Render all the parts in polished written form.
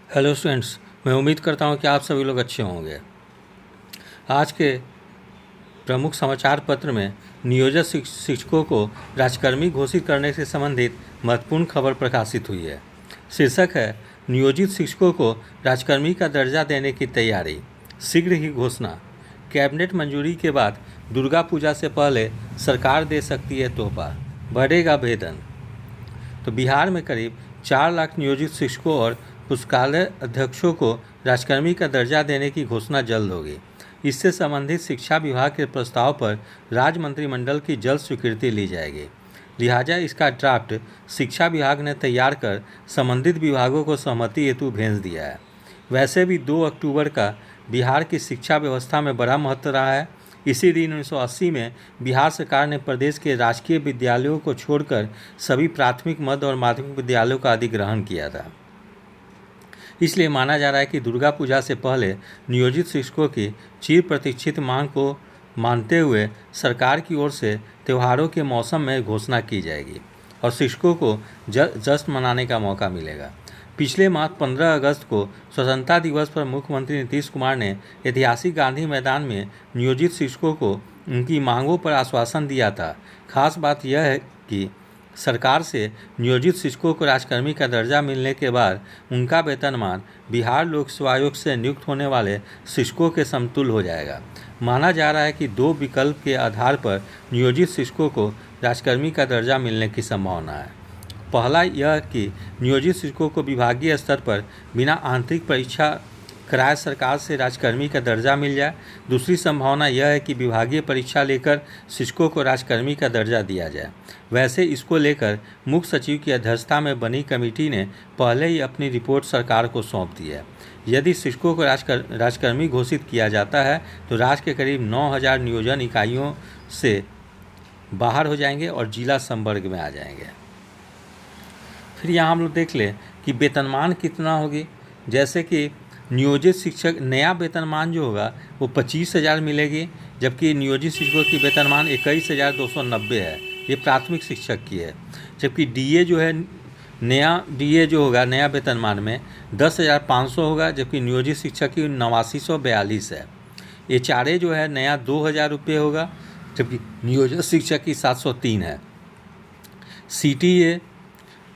Hello students, मैं उम्मीद करता हूँ कि आप सभी लोग अच्छे होंगे। आज के प्रमुख समाचार पत्र में नियोजित शिक्षकों को राजकर्मी घोषित करने से संबंधित महत्वपूर्ण खबर प्रकाशित हुई है। शीर्षक है नियोजित शिक्षकों को राजकर्मी का दर्जा देने की तैयारी, शीघ्र ही घोषणा। कैबिनेट मंजूरी के बाद दुर्गा पूजा से पहले सरकार दे सकती है तोहफा, बढ़ेगा वेतन। तो बिहार में करीब 4 लाख नियोजित शिक्षकों और पुस्तकालय अध्यक्षों को राजकर्मी का दर्जा देने की घोषणा जल्द होगी। इससे संबंधित शिक्षा विभाग के प्रस्ताव पर राज्य मंत्रिमंडल की जल्द स्वीकृति ली जाएगी। लिहाजा इसका ड्राफ्ट शिक्षा विभाग ने तैयार कर संबंधित विभागों को सहमति हेतु भेज दिया है। वैसे भी 2 अक्टूबर का बिहार की शिक्षा व्यवस्था में बड़ा महत्व रहा है। इसी दिन 1980 में बिहार सरकार ने प्रदेश के राजकीय विद्यालयों को छोड़कर सभी प्राथमिक, मध्य और माध्यमिक विद्यालयों का अधिग्रहण किया था। इसलिए माना जा रहा है कि दुर्गा पूजा से पहले नियोजित शिक्षकों की चिर प्रतीक्षित मांग को मानते हुए सरकार की ओर से त्योहारों के मौसम में घोषणा की जाएगी और शिक्षकों को जश्न मनाने का मौका मिलेगा। पिछले माह 15 अगस्त को स्वतंत्रता दिवस पर मुख्यमंत्री नीतीश कुमार ने ऐतिहासिक गांधी मैदान में नियोजित शिक्षकों को उनकी मांगों पर आश्वासन दिया था। खास बात यह है कि सरकार से नियोजित शिक्षकों को राजकर्मी का दर्जा मिलने के बाद उनका वेतनमान बिहार लोक सेवा आयोग से नियुक्त होने वाले शिक्षकों के समतुल्य हो जाएगा। माना जा रहा है कि 2 विकल्प के आधार पर नियोजित शिक्षकों को राजकर्मी का दर्जा मिलने की संभावना है। पहला यह कि नियोजित शिक्षकों को विभागीय स्तर पर बिना आंतरिक परीक्षा कराए सरकार से राजकर्मी का दर्जा मिल जाए। दूसरी संभावना यह है कि विभागीय परीक्षा लेकर शिक्षकों को राजकर्मी का दर्जा दिया जाए। वैसे इसको लेकर मुख्य सचिव की अध्यक्षता में बनी कमेटी ने पहले ही अपनी रिपोर्ट सरकार को सौंप दी है। यदि शिक्षकों को राजकर्मी घोषित किया जाता है तो राज्य के करीब 9,000 नियोजन इकाइयों से बाहर हो जाएंगे और जिला संवर्ग में आ जाएंगे। फिर यहाँ हम लोग देख लें कि वेतनमान कितना होगी। जैसे कि नियोजित शिक्षक नया वेतनमान जो होगा वो 25,000 मिलेगी, जबकि नियोजित शिक्षकों की वेतनमान 21,290 है। ये प्राथमिक शिक्षक की है। जबकि डीए जो है, नया डीए जो होगा नया वेतनमान में 10,500 होगा, जबकि नियोजित शिक्षक की 8942 है। एचआरए जो है नया 2,000 रुपये होगा, जबकि नियोजित शिक्षक की 703 है। सीटीए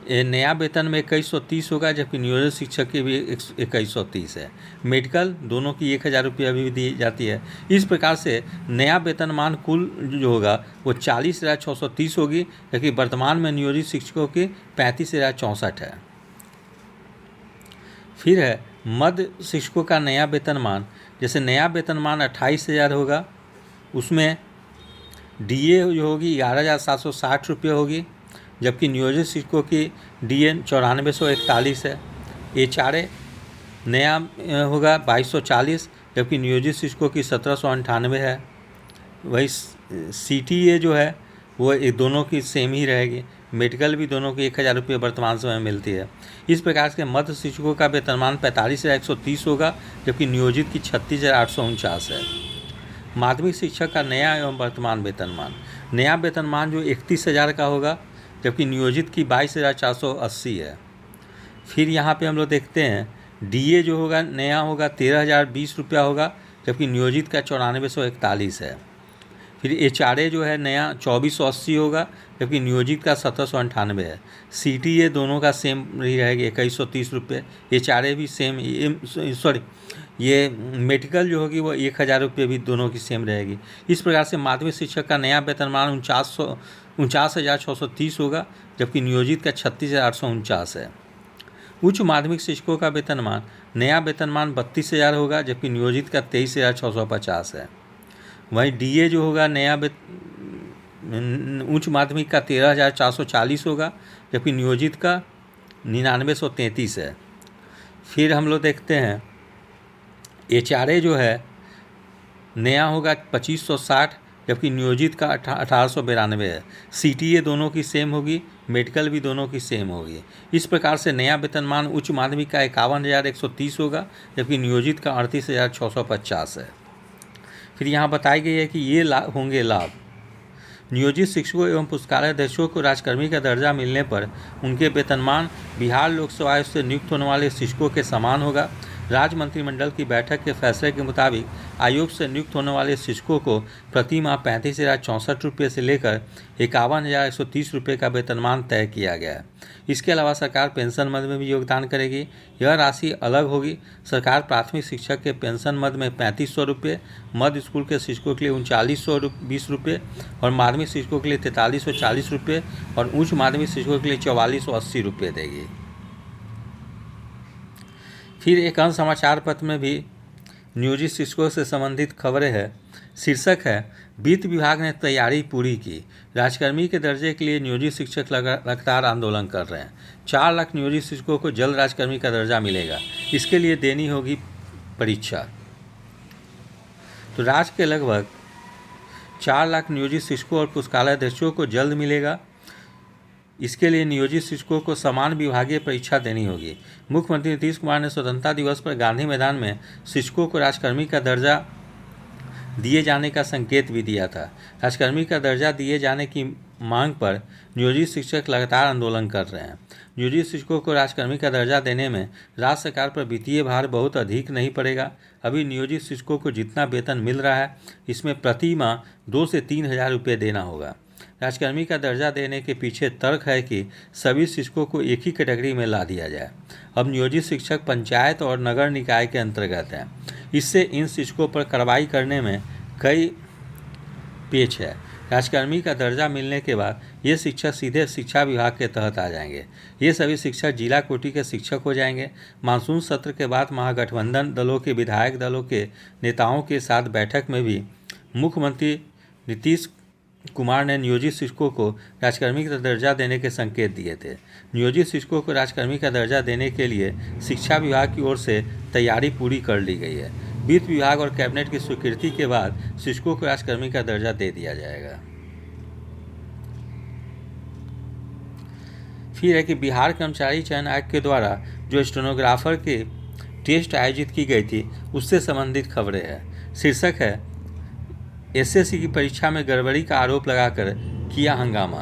नया वेतन में 2130 होगा, जबकि नियोजित शिक्षक की भी 2130 है। मेडिकल दोनों की 1,000 रुपये अभी दी जाती है। इस प्रकार से नया वेतनमान कुल जो होगा वो 40,630 होगी, जबकि वर्तमान में नियोजित शिक्षकों की 35,064 है। फिर है मध्य शिक्षकों का नया वेतनमान। जैसे नया वेतनमान 28,000 होगा, उसमें डीए जो होगी 11,760 रुपये होगी, जबकि नियोजित शिक्षकों की डीए 9441 है। एचआरए नया होगा 2240, जबकि नियोजित शिक्षकों की 1798 है। वही सीटीए जो है वो दोनों की सेम ही रहेगी। मेडिकल भी दोनों की 1,000 रुपये वर्तमान समय में मिलती है। इस प्रकार से मध्य शिक्षकों का वेतनमान 45,130 होगा, जबकि नियोजित की 36,849 है। माध्यमिक शिक्षक का नया एवं वर्तमान वेतनमान, नया वेतनमान जो 31,000 का होगा, जबकि नियोजित की 22,480 है। फिर यहाँ पे हम लोग देखते हैं डीए जो होगा नया होगा 13,020 रुपया होगा, जबकि नियोजित का 9441 है। फिर एचआरए जो है नया 2480 होगा, जबकि नियोजित का 1798 है। सीटीए दोनों का सेम ही रहेगी 2130 रुपये। एचआरए भी सेम, ये मेडिकल जो होगी वो 1,000 रुपये भी दोनों की सेम रहेगी। इस प्रकार से माध्यमिक शिक्षक का नया वेतनमान 49,630 होगा, जबकि नियोजित का 36,849 है। उच्च माध्यमिक शिक्षकों का वेतनमान नया वेतनमान 32,000 होगा, जबकि नियोजित का 23,650 है। वहीं डीए जो होगा नया उच्च माध्यमिक का 13,440 होगा, जबकि नियोजित का 9933 है। फिर हम लोग देखते हैं एचआरए जो है नया होगा 2560, जबकि नियोजित का 1892 है। सीटीए दोनों की सेम होगी, मेडिकल भी दोनों की सेम होगी। इस प्रकार से नया वेतनमान उच्च माध्यमिक का 51,130 होगा, जबकि नियोजित का 38,650 है। फिर यहाँ बताई गई है कि ये होंगे लाभ। नियोजित शिक्षकों एवं पुस्तकालयाध्यक्षों को राजकर्मी का दर्जा मिलने पर उनके वेतनमान बिहार लोक सेवा आयोग से नियुक्त होने वाले शिक्षकों के समान होगा। राज्य मंत्रिमंडल की बैठक के फैसले के मुताबिक आयोग से नियुक्त होने वाले शिक्षकों को प्रति माह 35,064 रुपये से लेकर 51,130 रुपये का वेतनमान तय किया गया है। इसके अलावा सरकार पेंशन मद में भी योगदान करेगी। यह राशि अलग होगी। सरकार प्राथमिक शिक्षक के पेंशन मद में 3500 रुपये, मध्य स्कूल के शिक्षकों के लिए 3920 रुपये और माध्यमिक शिक्षकों के लिए 4340 रुपये और उच्च माध्यमिक शिक्षकों के लिए 4480 रुपये देगी। फिर एक अन्य समाचार पत्र में भी नियोजित शिक्षकों से संबंधित खबरें हैं। शीर्षक है, वित्त विभाग ने तैयारी पूरी की। राजकर्मी के दर्जे के लिए नियोजित शिक्षक लगातार आंदोलन कर रहे हैं। 4 लाख नियोजित शिक्षकों को जल्द राजकर्मी का दर्जा मिलेगा। इसके लिए देनी होगी परीक्षा। तो राज्य के लगभग 4 लाख नियोजित शिक्षकों और पुस्तकालयाध्यक्षों को जल्द मिलेगा। इसके लिए नियोजित शिक्षकों को समान विभागीय परीक्षा देनी होगी। मुख्यमंत्री नीतीश कुमार ने स्वतंत्रता दिवस पर गांधी मैदान में शिक्षकों को राजकर्मी का दर्जा दिए जाने का संकेत भी दिया था। राजकर्मी का दर्जा दिए जाने की मांग पर नियोजित शिक्षक लगातार आंदोलन कर रहे हैं। नियोजित शिक्षकों को राजकर्मी का दर्जा देने में राज्य सरकार पर वित्तीय भार बहुत अधिक नहीं पड़ेगा। अभी नियोजित शिक्षकों को जितना वेतन मिल रहा है, इसमें प्रति माह 2 से 3 हज़ार रुपये देना होगा। राजकर्मी का दर्जा देने के पीछे तर्क है कि सभी शिक्षकों को एक ही कैटेगरी में ला दिया जाए। अब नियोजित शिक्षक पंचायत और नगर निकाय के अंतर्गत हैं। इससे इन शिक्षकों पर कार्रवाई करने में कई पेच है। राजकर्मी का दर्जा मिलने के बाद ये शिक्षक सीधे शिक्षा विभाग के तहत आ जाएंगे। ये सभी शिक्षक जिला कोटि के शिक्षक हो जाएंगे। मानसून सत्र के बाद महागठबंधन दलों के विधायक दलों के नेताओं के साथ बैठक में भी मुख्यमंत्री नीतीश कुमार ने नियोजित शिक्षकों को राजकर्मी का दर्जा देने के संकेत दिए थे। नियोजित शिक्षकों को राजकर्मी का दर्जा देने के लिए शिक्षा विभाग की ओर से तैयारी पूरी कर ली गई है। वित्त विभाग और कैबिनेट की स्वीकृति के बाद शिक्षकों को राजकर्मी का दर्जा दे दिया जाएगा। फिर है कि बिहार कर्मचारी चयन आयोग के द्वारा जो स्टेनोग्राफर के टेस्ट आयोजित की गई थी, उससे संबंधित खबरें हैं। शीर्षक है, एसएससी की परीक्षा में गड़बड़ी का आरोप लगाकर किया हंगामा।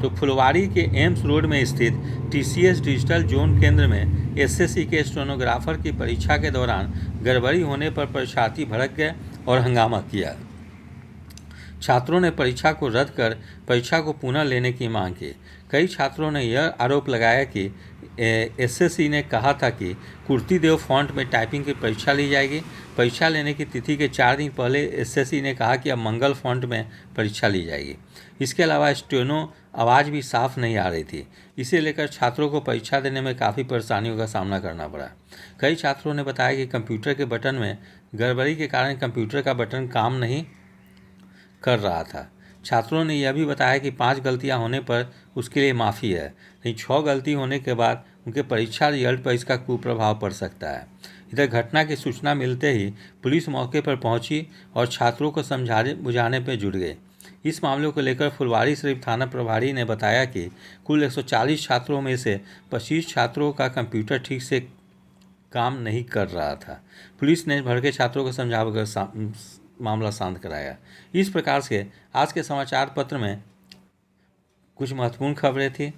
तो फुलवारी के एम्स रोड में स्थित टीसीएस डिजिटल जोन केंद्र में एसएससी के स्टेनोग्राफर की परीक्षा के दौरान गड़बड़ी होने पर परीक्षार्थी भड़क गए और हंगामा किया। छात्रों ने परीक्षा को रद्द कर परीक्षा को पुनः लेने की मांग की। कई छात्रों ने यह आरोप लगाया कि एसएससी ने कहा था कि कुर्तीदेव फॉन्ट में टाइपिंग की परीक्षा ली जाएगी। परीक्षा लेने की तिथि के 4 दिन पहले एसएससी ने कहा कि अब मंगल फॉन्ट में परीक्षा ली जाएगी। इसके अलावा स्टेनो आवाज़ भी साफ नहीं आ रही थी। इसे लेकर छात्रों को परीक्षा देने में काफ़ी परेशानियों का सामना करना पड़ा। कई छात्रों ने बताया कि कंप्यूटर के बटन में गड़बड़ी के कारण कंप्यूटर का बटन काम नहीं कर रहा था। छात्रों ने यह भी बताया कि 5 गलतियां होने पर उसके लिए माफ़ी है, नहीं 6 गलती होने के बाद उनके परीक्षा रिजल्ट पर इसका कुप्रभाव पड़ सकता है। इधर घटना की सूचना मिलते ही पुलिस मौके पर पहुंची और छात्रों को समझाने बुझाने पर जुट गए। इस मामले को लेकर फुलवारी शरीफ थाना प्रभारी ने बताया कि कुल 140 छात्रों में से 25 छात्रों का कंप्यूटर ठीक से काम नहीं कर रहा था। पुलिस ने भड़के छात्रों को समझाकर मामला शांत कराया। इस प्रकार से आज के समाचार पत्र में कुछ महत्वपूर्ण खबरें थी।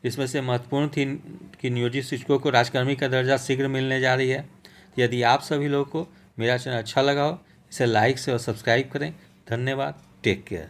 इसमें से महत्वपूर्ण थी कि नियोजित शिक्षकों को राजकर्मी का दर्जा शीघ्र मिलने जा रही है। यदि आप सभी लोगों को मेरा चैनल अच्छा लगा हो, इसे लाइक से और सब्सक्राइब करें। धन्यवाद। Take care.